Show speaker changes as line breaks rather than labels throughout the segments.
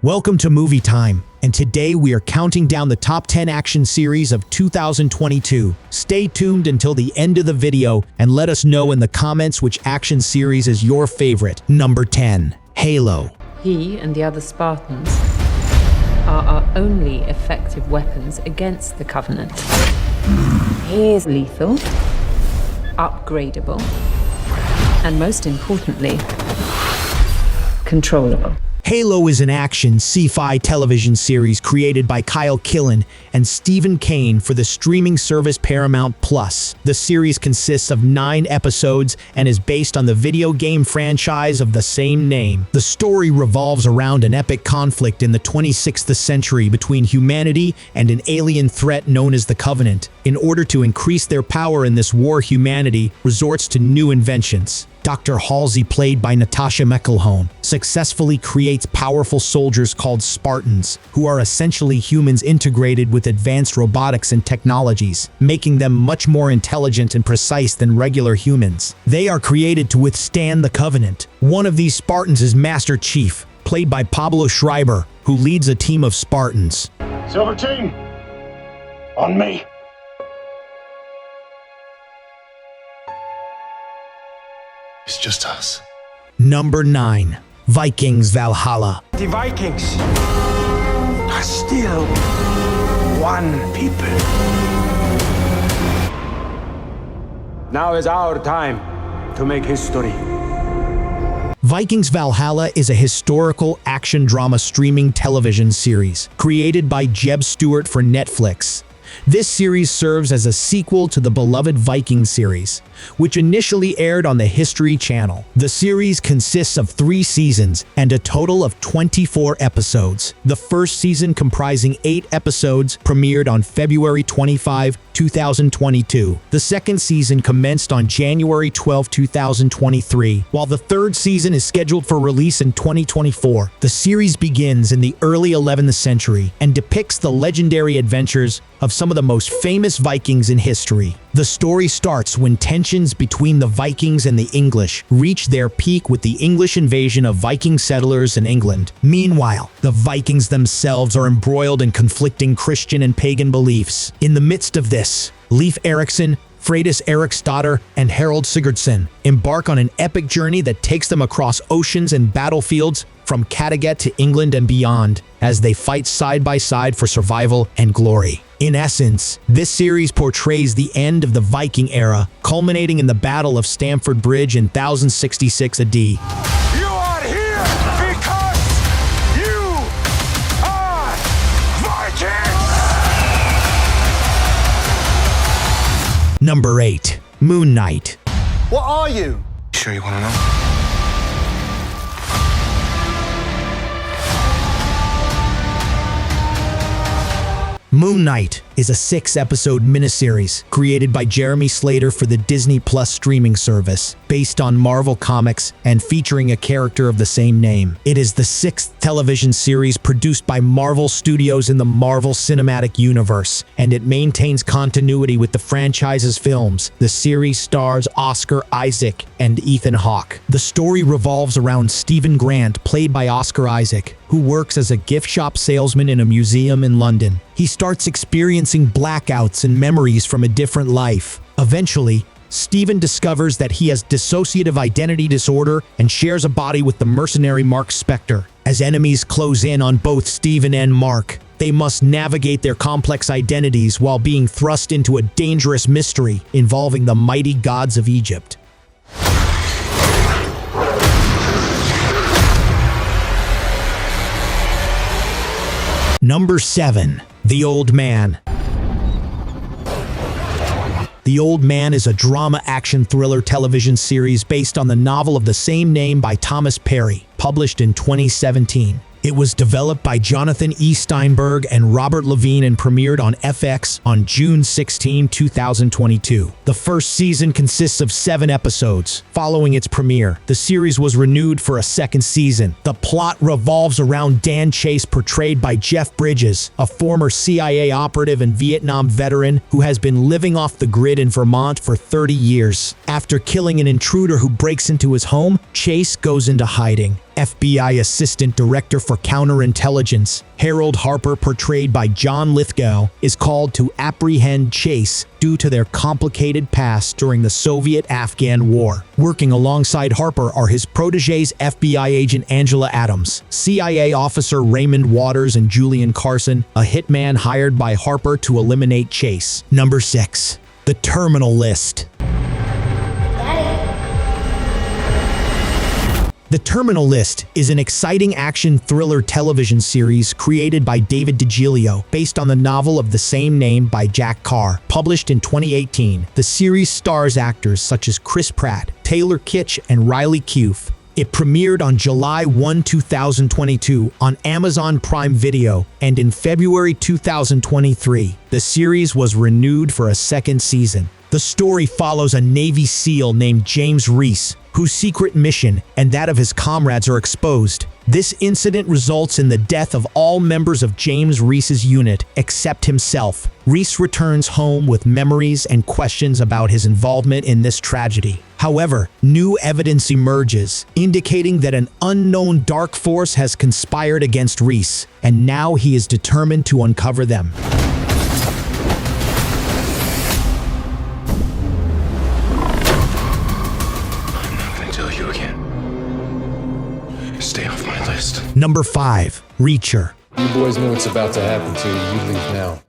Welcome to Movie Time, and today we are counting down the top 10 action series of 2022. Stay tuned until the end of the video and let us know in the comments which action series is your favorite. Number 10. Halo.
He and the other Spartans are our only effective weapons against the Covenant. He is lethal, upgradable, and most importantly, controllable.
Halo is an action sci-fi television series created by Kyle Killen and Stephen Kane for the streaming service Paramount+. The series consists of 9 episodes and is based on the video game franchise of the same name. The story revolves around an epic conflict in the 26th century between humanity and an alien threat known as the Covenant. In order to increase their power in this war, humanity resorts to new inventions. Dr. Halsey, played by Natasha McElhone, successfully creates powerful soldiers called Spartans, who are essentially humans integrated with advanced robotics and technologies, making them much more intelligent and precise than regular humans. They are created to withstand the Covenant. One of these Spartans is Master Chief, played by Pablo Schreiber, who leads a team of Spartans.
Silver team, on me. It's just us.
Number 9. Vikings Valhalla.
The Vikings are still one people. Now is our time to make history.
Vikings Valhalla is a historical action drama streaming television series created by Jeb Stewart for Netflix. This series serves as a sequel to the beloved Vikings series, which initially aired on the History Channel. The series consists of 3 seasons and a total of 24 episodes. The first season, comprising 8 episodes, premiered on February 25, 2022. The second season commenced on January 12, 2023, while the third season is scheduled for release in 2024. The series begins in the early 11th century and depicts the legendary adventures of some of the most famous Vikings in history. The story starts when tensions between the Vikings and the English reach their peak with the English invasion of Viking settlers in England. Meanwhile, the Vikings themselves are embroiled in conflicting Christian and pagan beliefs. In the midst of this, Leif Erikson, Freydis Eriksdotter, and Harold Sigurdsson embark on an epic journey that takes them across oceans and battlefields from Kattegat to England and beyond, as they fight side by side for survival and glory. In essence, this series portrays the end of the Viking era, culminating in the Battle of Stamford Bridge in 1066 AD.
You are here because you are Vikings!
Number 8. Moon Knight.
What are you?
Sure you want to know?
Moon Knight is a 6-episode miniseries created by Jeremy Slater for the Disney Plus streaming service, based on Marvel Comics and featuring a character of the same name. It is the 6th television series produced by Marvel Studios in the Marvel Cinematic Universe, and it maintains continuity with the franchise's films. The series stars Oscar Isaac and Ethan Hawke. The story revolves around Stephen Grant, played by Oscar Isaac, who works as a gift shop salesman in a museum in London. He starts experiencing blackouts and memories from a different life. Eventually, Stephen discovers that he has dissociative identity disorder and shares a body with the mercenary Mark Spector. As enemies close in on both Stephen and Mark, they must navigate their complex identities while being thrust into a dangerous mystery involving the mighty gods of Egypt. Number 7. The Old Man. The Old Man is a drama action thriller television series based on the novel of the same name by Thomas Perry, published in 2017. It was developed by Jonathan E. Steinberg and Robert Levine and premiered on FX on June 16, 2022. The first season consists of 7 episodes. Following its premiere, the series was renewed for a second season. The plot revolves around Dan Chase, portrayed by Jeff Bridges, a former CIA operative and Vietnam veteran who has been living off the grid in Vermont for 30 years. After killing an intruder who breaks into his home, Chase goes into hiding. FBI Assistant Director for Counterintelligence, Harold Harper, portrayed by John Lithgow, is called to apprehend Chase due to their complicated past during the Soviet-Afghan War. Working alongside Harper are his protégés FBI agent Angela Adams, CIA officer Raymond Waters, and Julian Carson, a hitman hired by Harper to eliminate Chase. Number 6. The Terminal List. The Terminal List is an exciting action thriller television series created by David DiGilio, based on the novel of the same name by Jack Carr, published in 2018. The series stars actors such as Chris Pratt, Taylor Kitsch, and Riley Keough. It premiered on July 1, 2022 on Amazon Prime Video, and in February 2023, the series was renewed for a second season. The story follows a Navy SEAL named James Reese, whose secret mission and that of his comrades are exposed. This incident results in the death of all members of James Reese's unit except himself. Reese returns home with memories and questions about his involvement in this tragedy. However, new evidence emerges, indicating that an unknown dark force has conspired against Reese, and now he is determined to uncover them.
Stay off my list.
Number 5. Reacher.
You boys know what's about to happen to you. You leave now.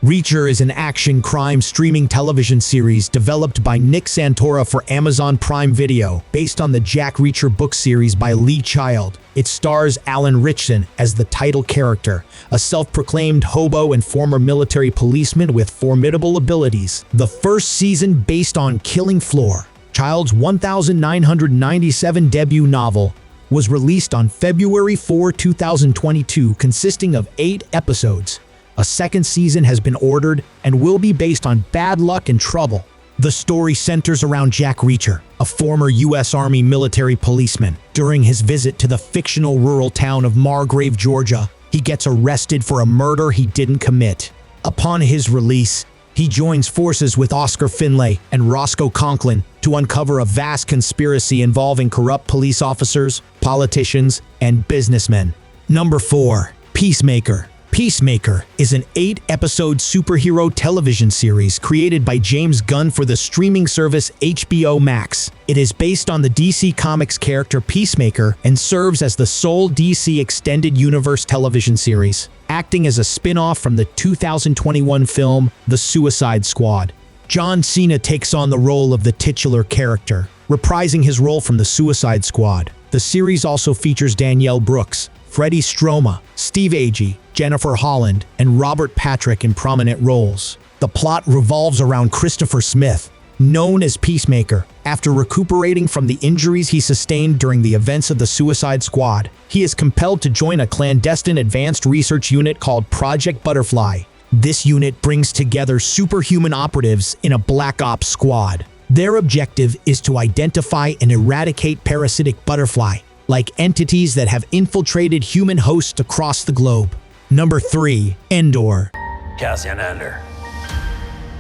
Reacher is an action crime streaming television series developed by Nick Santora for Amazon Prime Video, based on the Jack Reacher book series by Lee Child. It stars Alan Ritchson as the title character, a self-proclaimed hobo and former military policeman with formidable abilities. The first season, based on Killing Floor, Child's 1997 debut novel, was released on February 4, 2022, consisting of 8 episodes. A second season has been ordered and will be based on Bad Luck and Trouble. The story centers around Jack Reacher, a former U.S. Army military policeman. During his visit to the fictional rural town of Margrave, Georgia, he gets arrested for a murder he didn't commit. Upon his release, he joins forces with Oscar Finlay and Roscoe Conklin to uncover a vast conspiracy involving corrupt police officers, politicians, and businessmen. Number 4. Peacemaker. Peacemaker is an 8-episode superhero television series created by James Gunn for the streaming service HBO Max. It is based on the DC Comics character Peacemaker and serves as the sole DC Extended Universe television series, acting as a spin-off from the 2021 film The Suicide Squad. John Cena takes on the role of the titular character, reprising his role from The Suicide Squad. The series also features Danielle Brooks, Freddie Stroma, Steve Agee, Jennifer Holland, and Robert Patrick in prominent roles. The plot revolves around Christopher Smith, known as Peacemaker. After recuperating from the injuries he sustained during the events of the Suicide Squad, he is compelled to join a clandestine advanced research unit called Project Butterfly. This unit brings together superhuman operatives in a Black Ops squad. Their objective is to identify and eradicate parasitic butterfly-like entities that have infiltrated human hosts across the globe. Number 3. Endor.
Cassian Andor.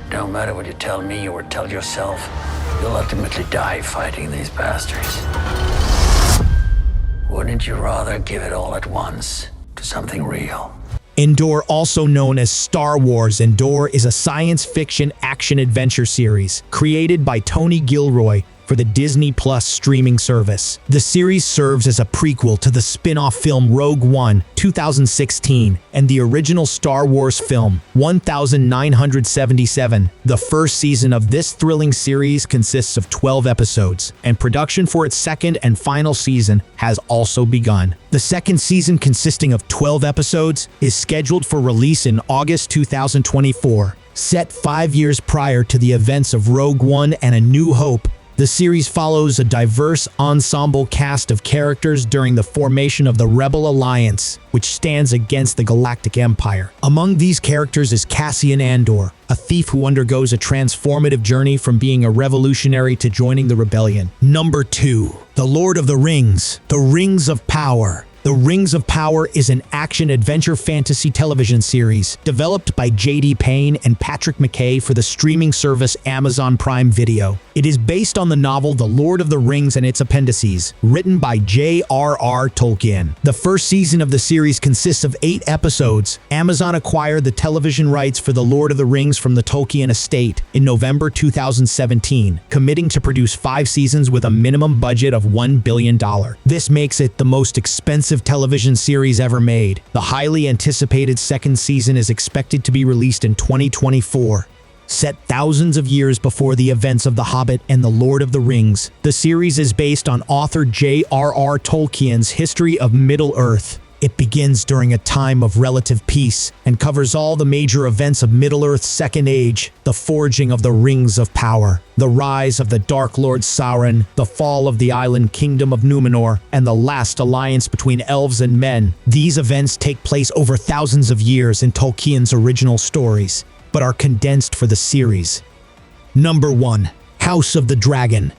Don't matter what you tell me or tell yourself, you'll ultimately die fighting these bastards. Wouldn't you rather give it all at once to something real?
Endor, also known as Star Wars Endor, is a science fiction action-adventure series created by Tony Gilroy for the Disney Plus streaming service. The series serves as a prequel to the spin-off film Rogue One, 2016, and the original Star Wars film, 1977. The first season of this thrilling series consists of 12 episodes, and production for its second and final season has also begun. The second season, consisting of 12 episodes, is scheduled for release in August 2024. Set 5 years prior to the events of Rogue One and A New Hope, the series follows a diverse ensemble cast of characters during the formation of the Rebel Alliance, which stands against the Galactic Empire. Among these characters is Cassian Andor, a thief who undergoes a transformative journey from being a revolutionary to joining the rebellion. Number 2. The Lord of the Rings, The Rings of Power. The Rings of Power is an action-adventure fantasy television series developed by J.D. Payne and Patrick McKay for the streaming service Amazon Prime Video. It is based on the novel The Lord of the Rings and its appendices, written by J.R.R. Tolkien. The first season of the series consists of 8 episodes. Amazon acquired the television rights for The Lord of the Rings from the Tolkien estate in November 2017, committing to produce 5 seasons with a minimum budget of $1 billion. This makes it the most expensive television series ever made. The highly anticipated second season is expected to be released in 2024. Set thousands of years before the events of The Hobbit and The Lord of the Rings, the series is based on author J.R.R. Tolkien's history of Middle-earth. It begins during a time of relative peace and covers all the major events of Middle-earth's Second Age: the forging of the Rings of Power, the rise of the Dark Lord Sauron, the fall of the island kingdom of Numenor, and the last alliance between elves and men. These events take place over thousands of years in Tolkien's original stories, but are condensed for the series. Number 1. House of the Dragon.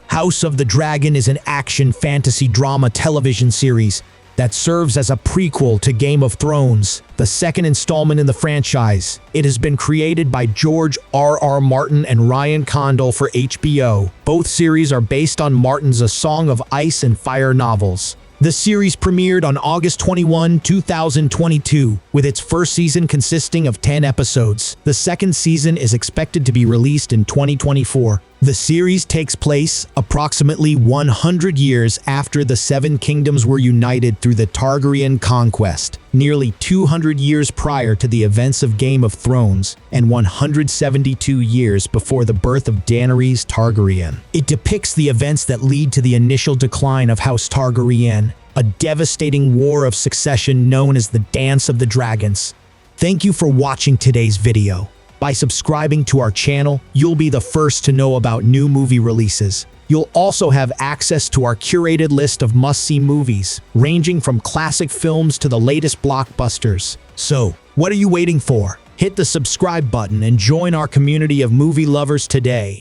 House of the Dragon is an action fantasy drama television series that serves as a prequel to Game of Thrones, the second installment in the franchise. It has been created by George R.R. Martin and Ryan Condal for HBO. Both series are based on Martin's A Song of Ice and Fire novels. The series premiered on August 21, 2022, with its first season consisting of 10 episodes. The second season is expected to be released in 2024. The series takes place approximately 100 years after the Seven Kingdoms were united through the Targaryen conquest, nearly 200 years prior to the events of Game of Thrones, and 172 years before the birth of Daenerys Targaryen. It depicts the events that lead to the initial decline of House Targaryen, a devastating war of succession known as the Dance of the Dragons. Thank you for watching today's video. By subscribing to our channel, you'll be the first to know about new movie releases. You'll also have access to our curated list of must-see movies, ranging from classic films to the latest blockbusters. So, what are you waiting for? Hit the subscribe button and join our community of movie lovers today.